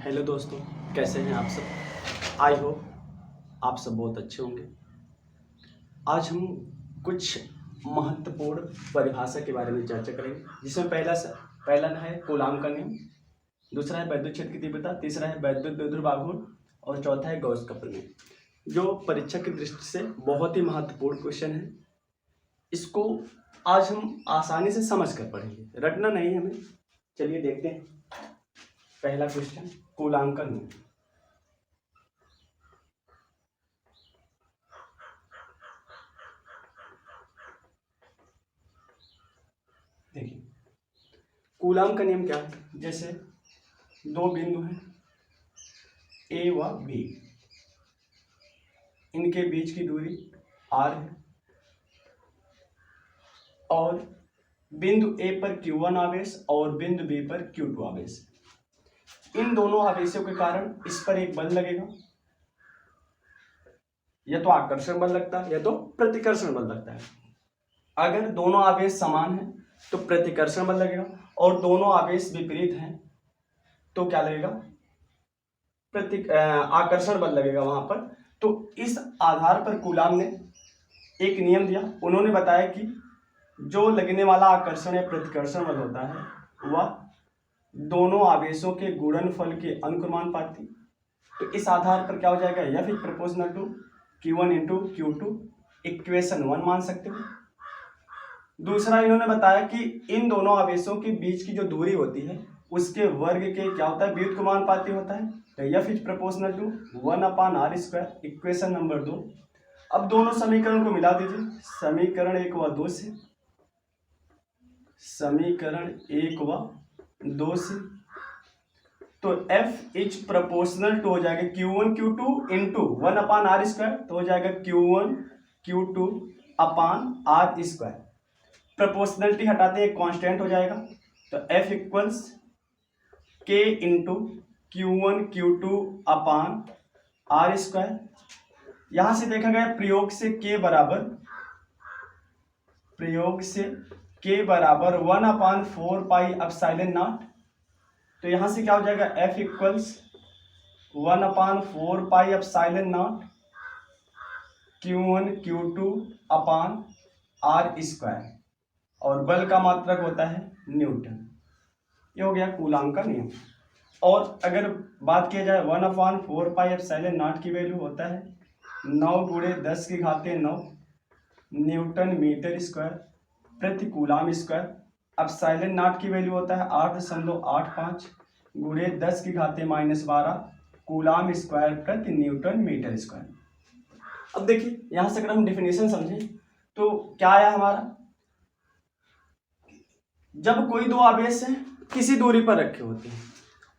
Hello दोस्तों, कैसे हैं आप सब। आई होप आप सब बहुत अच्छे होंगे। आज हम कुछ महत्वपूर्ण परिभाषा के बारे में चर्चा करेंगे, जिसमें पहला है कूलाम का नियम, दूसरा है वैद्युत क्षेत्र की तीव्रता, तीसरा है वैद्युत विद्युत आघूर्ण और चौथा है गॉस का प्रमेय, जो परीक्षा की दृष्टि से बहुत ही महत्वपूर्ण क्वेश्चन है। इसको आज हम आसानी से समझ कर पढ़ेंगे, रटना नहीं हमें। चलिए देखते हैं पहला क्वेश्चन, कूलाम का नियम। देखिए कूलाम का नियम क्या है। जैसे दो बिंदु हैं ए व बी, इनके बीच की दूरी r है और बिंदु ए पर q1 आवेश और बिंदु बी पर q2 आवेश। इन दोनों आवेशों के कारण इस पर एक बल लगेगा, या तो आकर्षण बल लगता है या तो प्रतिकर्षण बल लगता है। अगर दोनों आवेश समान हैं तो प्रतिकर्षण बल लगेगा, और दोनों आवेश विपरीत हैं तो क्या लगेगा, आकर्षण बल लगेगा वहां पर। तो इस आधार पर कूलाम ने एक नियम दिया। उन्होंने बताया कि जो लगने वाला आकर्षण या प्रतिकर्षण बल होता है वह दोनों आवेशों के गुणनफल के अनुक्रमानुपाती। तो इस आधार पर क्या हो जाएगा, या फिर proportional to Q1 into Q2, equation 1 मान सकते हो। दूसरा इन्होंने बताया कि इन दोनों आवेशों के बीच की जो दूरी होती है उसके वर्ग के क्या होता है, व्युत्क्रमानुपाती होता है। तो F is proportional to 1/r², equation number 2। अब दोनों समीकरण को मिला दीजिए, समीकरण 1 व 2 से, समीकरण 1 व 2 से। तो F इज प्रोपोर्शनल टू हो जाएगा Q1 Q2 इंटू 1/r², तो हो जाएगा Q1 Q2 अपान r²। प्रोपोर्शनलिटी हटाते हैं, कांस्टेंट हो जाएगा। तो F equals K into Q1 Q2 अपान r²। यहां से देखा गया प्रयोग से K बराबर 1/4 पाई एप्सिलॉन नॉट। तो यहां से क्या हो जाएगा, F equals 1/4 pi epsilon not Q1 Q2 upon r², और बल का मात्रक होता है न्यूटन। ये हो गया कूलाम का नियम। और अगर बात किया जाए 1/4 पाई एप्सिलॉन नॉट की वैल्यू होता है 9 × 10⁹ न्यूटन मीटर स्क्वायर प्रति कूलाम स्क्वायर। एप्सिलॉन नॉट की वैल्यू होता है 8.85 × 10⁻12 कूलाम स्क्वायर प्रति न्यूटन मीटर स्क्वायर। अब देखिए यहां से अगर हम डेफिनेशन समझें तो क्या आया हमारा, जब कोई दो आवेश हैं किसी दूरी पर रखे होते हैं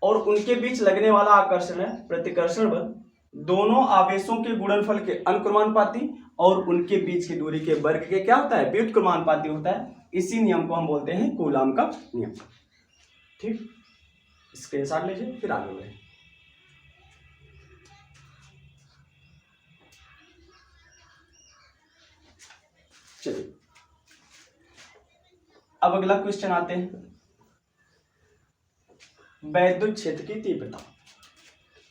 और उनके बीच लगने वाला आकर्षण है प्रतिकर्षण बल दोनों आवेशों के गुणनफल के अनुक्रमानुपाती और उनके बीच की दूरी के वर्ग के क्या होता है, व्युत्क्रमानुपाती होता है। इसी नियम को हम बोलते हैं कूलाम का नियम। ठीक, स्क्रीनशॉट लीजिए फिर आगे बढ़े। चलिए अब अगला क्वेश्चन आते हैं, वैद्युत क्षेत्र की तीव्रता।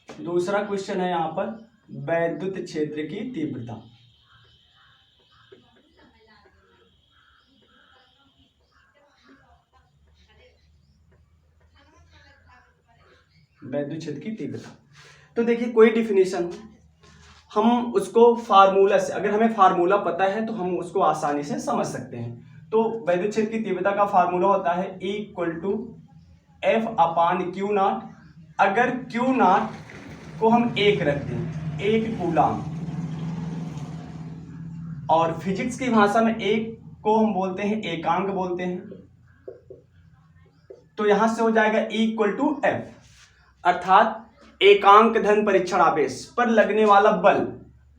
दूसरा क्वेश्चन है यहां पर वैद्युत क्षेत्र की तीव्रता। वैद्युत क्षेत्र की तीव्रता, तो देखिए कोई डिफिनेशन हम उसको फार्मूला से, अगर हमें फार्मूला पता है तो हम उसको आसानी से समझ सकते हैं। तो वैद्युत क्षेत्र की तीव्रता का फार्मूला होता है E = F/Q0। अगर Q0 को हम 1 रखते हैं, 1 कूलाम, और फिजिक्स की भाषा में 1 को हम बोलते हैं एकांक बोलते हैं, तो यहां से हो जाएगा E = F, अर्थात एकांक धन परीक्षण आवेश पर लगने वाला बल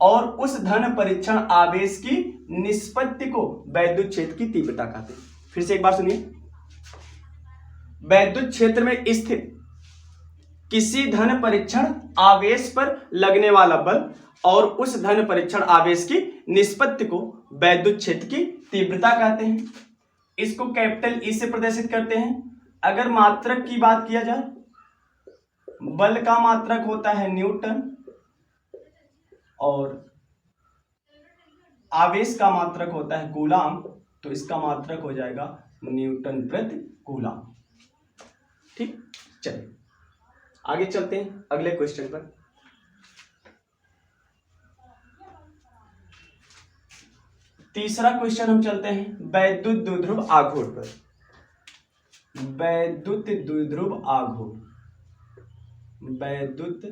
और उस धन परीक्षण आवेश की निष्पत्ति को वैद्युत क्षेत्र की तीव्रता कहते हैं। फिर से एक बार सुनिए, वैद्युत क्षेत्र में स्थित किसी धन परीक्षण आवेश पर लगने वाला बल और उस धन परीक्षण आवेश की निष्पत्ति को वैद्युत क्षेत्र की तीव्रता कहते हैं। इसको कैपिटल ई से प्रदर्शित करते हैं। अगर मात्रक की बात किया जाए, बल का मात्रक होता है न्यूटन और आवेश का मात्रक होता है कूलाम, तो इसका मात्रक हो जाएगा न्यूटन प्रति कूलाम। ठीक, चलिए आगे चलते हैं अगले क्वेश्चन पर। तीसरा क्वेश्चन हम चलते हैं वैद्युत द्विध्रुव आघूर्ण पर। वैद्युत द्विध्रुव आघूर्ण, वैद्युत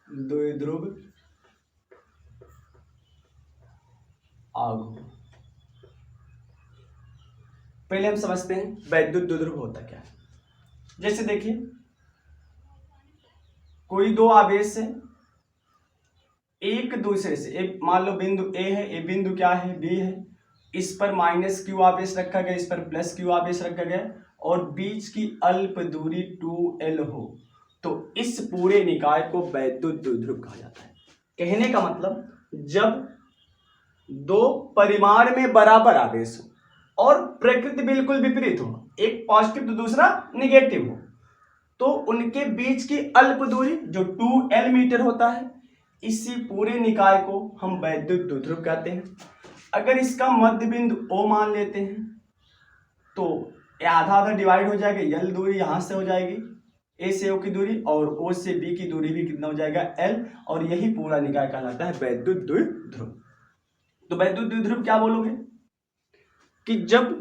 द्विध्रुव आघूर्ण। पहले हम समझते हैं वैद्युत द्विध्रुव होता क्या है। जैसे देखिए कोई दो आवेश है, एक दूसरे से, एक मान लो बिंदु ए है, ये बिंदु क्या है बी है, इस पर माइनस क्यू आवेश रखा गया, इस पर प्लस क्यू आवेश रखा गया और बीच की अल्प दूरी 2l हो, तो इस पूरे निकाय को वैद्युत द्विध्रुव कहा जाता है। कहने का मतलब जब दो परिमाण में बराबर आवेश हो और प्रकृति बिल्कुल विपरीत हो, एक पॉजिटिव तो दूसरा निगेटिव हो, तो उनके बीच की अल्प दूरी जो 2l मीटर होता है, इसी पूरे निकाय को हम वैद्युत द्विध्रुव कहते हैं। अगर इसका मध्य बिंदु O मान लेते हैं तो आधा आधा डिवाइड हो जाएगा, l दूरी यहां से हो जाएगी A से O की दूरी और O से B की दूरी भी कितना हो जाएगा L, और यही पूरा निकाय कहलाता है वैद्युत द्विध्रुव। तो वैद्युत द्विध्रुव क्या बोलोगे कि जब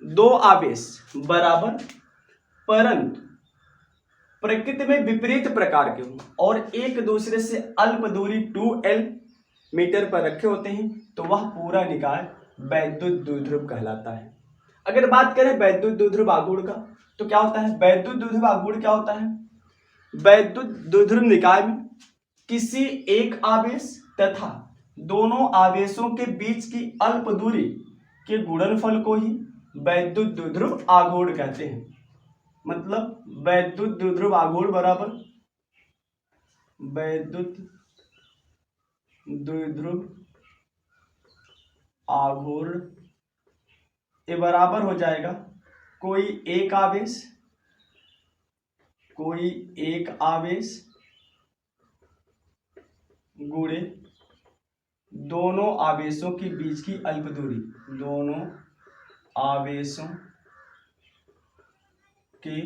दो आवेश बराबर परंतु प्रकृति में विपरीत प्रकार के हों और एक दूसरे से अल्प दूरी 2l मीटर पर रखे होते हैं, तो वह पूरा निकाय वैद्युत द्विध्रुव कहलाता है। अगर बात करें वैद्युत द्विध्रुव आघूर्ण का, तो क्या होता है वैद्युत द्विध्रुव आघूर्ण क्या होता है। वैद्युत द्विध्रुव निकाय में किसी एक आवेश तथा दोनों आवेशों के बीच की अल्प दूरी के गुणनफल को ही वैद्युत द्विध्रुव आघूर्ण कहते हैं। मतलब वैद्युत द्विध्रुव आघूर्ण बराबर वैद्युत द्विध्रुव आघूर्ण ये बराबर हो जाएगा कोई एक आवेश गुणे दोनों आवेशों के बीच की अल्प दूरी, दोनों आवेशों के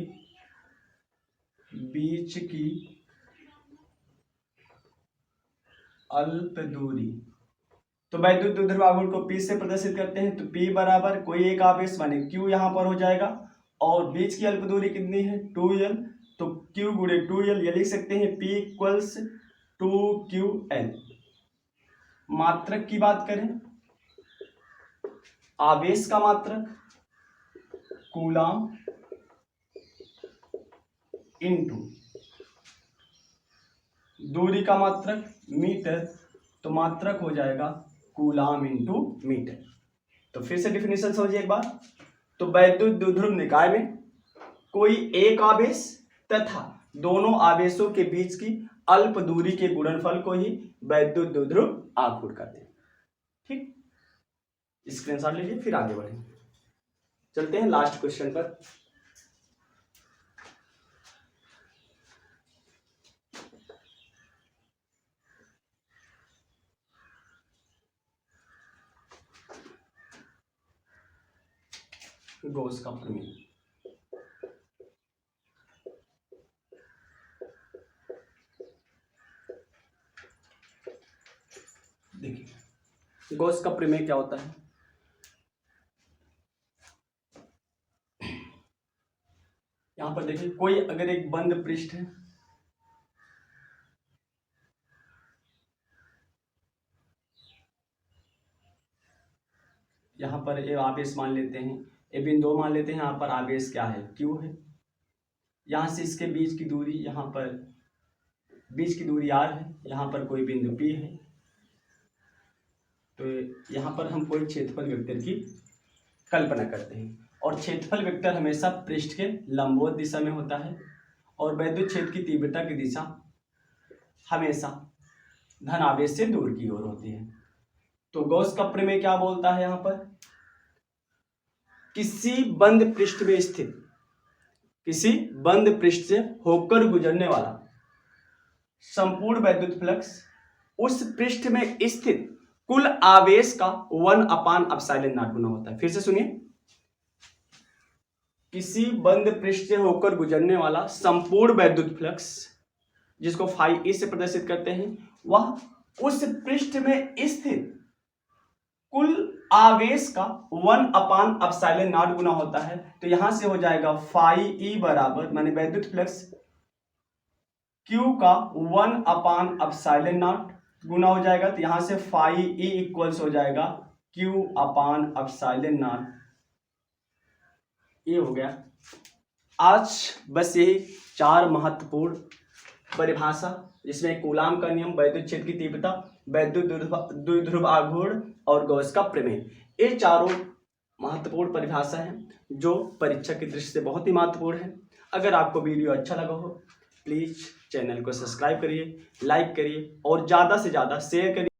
बीच की अल्प दूरी। तो वैद्युत द्विध्रुव आघूर्ण को P से प्रदर्शित करते हैं, तो P बराबर कोई एक आवेश माने Q यहां पर हो जाएगा और बीच की अल्प दूरी कितनी है 2l, तो Q गुणे 2l ये लिख सकते हैं P इक्वल्स 2ql। मात्रक की बात करें, आवेश का मात्रक कूलाम इंटू दूरी का मात्रक मीटर, तो मात्रक हो जाएगा कूलाम इंटू मीटर। तो फिर से डिफिनेशन समझिए एक बार। तो वैद्युत द्विध्रुव निकाय में कोई एक आवेश तथा दोनों आवेशों के बीच की अल्प दूरी के गुणनफल को ही वैद्युत द्विध्रुव आघूर्ण कहते हैं। ठीक, स्क्रीनशॉट लीजिए फिर आगे बढ़ेंगे। चलते हैं लास्ट क्वेश्चन पर। गॉस का प्रमेय। देखिए गॉस का प्रमेय क्या होता है। यहां पर देखिए कोई अगर एक बंद पृष्ठ है, यहां पर ये आवेश मान लेते हैं, ये बिंदु मान लेते हैं, यहाँ पर आवेश क्या है Q है, यहाँ से इसके बीच की दूरी, यहाँ पर बीच की दूरी R है, यहाँ पर कोई बिंदु P है, तो यहाँ पर हम कोई क्षेत्रफल वेक्टर की कल्पना करते हैं और क्षेत्रफल वेक्टर हमेशा पृष्ठ के लंबवत दिशा में होता है और वैद्युत क्षेत्र की तीव्रता की दिशा हमेशा धन आवेश से दूर की ओर होती है। तो गॉस का प्रमेय क्या बोलता है, यहाँ पर किसी बंद पृष्ठ में स्थित, किसी बंद पृष्ठ से होकर गुजरने वाला संपूर्ण वैद्युत फ्लक्स उस पृष्ठ में स्थित कुल आवेश का 1/ε0 गुना होता है। फिर से सुनिए, किसी बंद पृष्ठ से होकर गुजरने वाला संपूर्ण वैद्युत फ्लक्स, जिसको फाई ए से प्रदर्शित करते हैं, वह उस पृष्ठ में स्थित कुल आवेश का 1/ε0 गुना होता है। तो यहां से हो जाएगा फाई ई बराबर, माने वैद्युत फ्लक्स Q का 1/ε0 गुना हो जाएगा। तो यहां से फाई ई इक्वल्स हो जाएगा Q/ε0। ये हो गया। आज बस यही 4 महत्वपूर्ण परिभाषा, जिसमें कूलाम का नियम, वैद्युत क्षेत्र की तीव्रता, वैद्युत द्विध्रुव आघूर्ण और गॉस का प्रमेय, ये चारों महत्वपूर्ण परिभाषा हैं जो परीक्षा की दृष्टि से बहुत ही महत्वपूर्ण है। अगर आपको वीडियो अच्छा लगा हो, प्लीज़ चैनल को सब्सक्राइब करिए, लाइक करिए और ज़्यादा से ज़्यादा शेयर करिए।